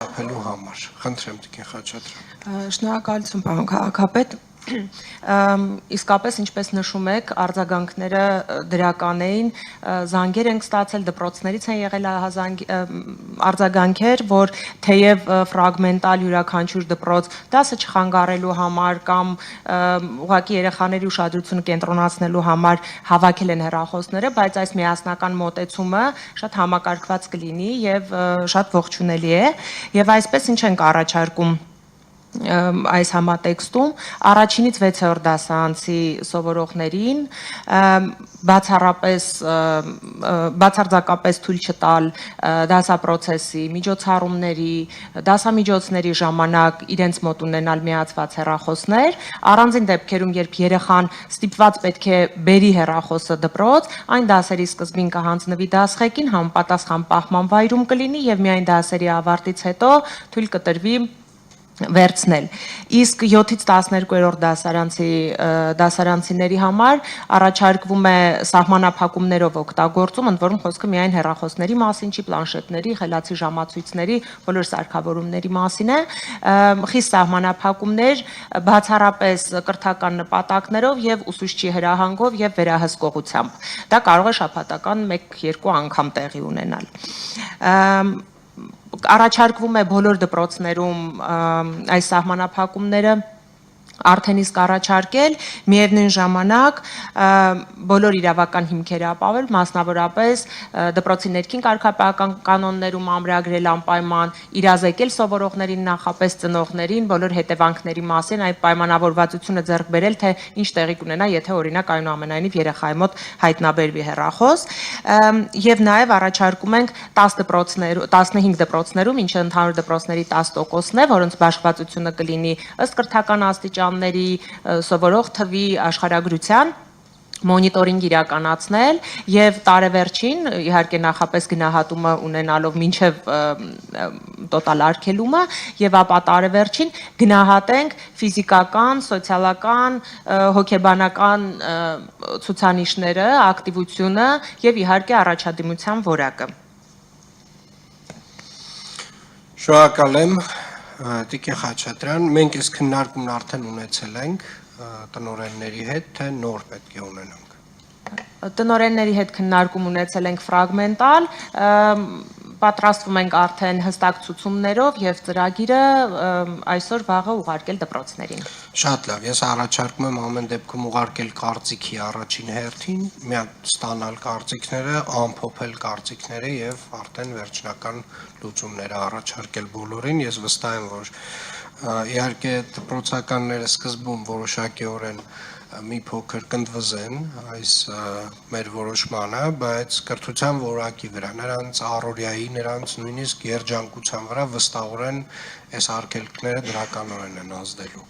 ապելու համար։ Խնդրեմ Տիկին Խաչատրյան։ Շնորհակալություն, պարոն քաղաքապետ։ Իսկապես, ինչպես նշում եք, արձագանքները դրական էին, զանգեր ենք ստացել, դպրոցներից են եղել արձագանքեր, որ թեև ֆրագմենտալ յուրաքանչյուր դպրոց դասը չխանգարելու համար կամ ուղղակի երեխաների ուշադրությունը կենտրոնացնելու համար հավաքել են հեռախոսները, բայց այս միասնական մոտեցումը շատ համակարգված կլինի եւ շատ ողջունելի է, եւ այսպես ինչ ենք առաջարկում այս համատեքստում առաջինից 6-րդ դասարանցի սովորողներին բացարձակապես թույլ չտալ դասապրոցեսի, միջոցառումների, դասամիջոցների ժամանակ իրենց մոտ ունենալ միացված հեռախոսներ, առանձին դեպքերում, երբ երեխան ստիպված պետք է բերի հեռախոսը դպրոց, այն դասերի սկզբին կհանձնվի դասղեկին, համապատասխան պահման վայրում կլինի եւ միայն դասերի ավարտից հետո թույլ կտրվի վերցնել։ Իսկ 7-ից 12-րդ դասարանցիների համար առաջարկվում է սահմանափակումներով օգտագործում, ընդ որում խոսքը միայն հեռախոսների մասին չի, պլանշետների, խելացի ժամացույցների, բոլոր սարքավորումների մասին է, խիստ սահմանափակումներ, բացառապես կրթական նպատակներով եւ ուսուցչի հրահանգով եւ վերահսկողությամբ։ Դա կարող է շաբաթական 1-2 անգամ տեղի ունենալ։ Առաջարկվում է բոլոր դպրոցներում այս սահմանափակումները արդեն իսկ առաջարկել, միևնույն ժամանակ բոլոր իրավական հիմքերը ապավել, մասնավորապես դպրոցի ներքին կարգապահական կանոններում ամրագրել անպայման, իրազեկել սովորողներին, նախապես ծնողներին, բոլոր հետևանքների մասին, այդ պայմանավորվածությունը ձեռք բերել, թե ինչ տեղի կունենա, եթե օրինակ այնուամենայնիվ երեխայի մոտ հայտնաբերվի հեռախոս, եւ նաեւ առաջարկում ենք 15 դպրոցներում, ինչը ընդհանուր դպրոցների 10%-ն է, որոնց բաշխվածությունը կլինի ըստ կրթական աստիճանների, սովորող թվի, աշխարհագրության մոնիտորինգ իրականացնել եւ տարեվերջին իհարկե նախապես գնահատումը ունենալով մինչեւ տոտալ արգելումը եւ ապա տարեվերջին գնահատենք ֆիզիկական, սոցիալական, հոգեբանական ցուցանիշները, ակտիվությունը եւ իհարկե առաջադիմության որակը։ Շնորհակալ եմ Տիկին Խաչատրյան, մենք այս քննարկումն արդեն ունեցել ենք տնօրենների հետ, թե նոր պետք է ունենանք։ Տնօրենների հետ քննարկում ունեցել ենք ֆրագմենտալ, պատրաստվում ենք արդեն հստակ ցուցումներով եւ ծրագիրը այսօր վաղը ուղարկել դպրոցներին։ Շատ լավ, ես առաջարկում եմ ամեն դեպքում ուղարկել կարծիքի առաջին հերթին, միատ ստանալ կարծիքները, ամփոփել կարծիքները եւ արդեն վերջնական լուծումները առաջարկել բոլորին։ Ես վստահ եմ, որ իհարկե դպրոցականները սկզբում որոշակիորեն մի փոքր կընդվզեն այս մեր որոշմանը, բայց կրթության որակի վրա, նրանց առօրյայի, նրանց նույնիսկ երջանկության վրա վստահորեն այս արգելքները դրականորեն են ազդելու։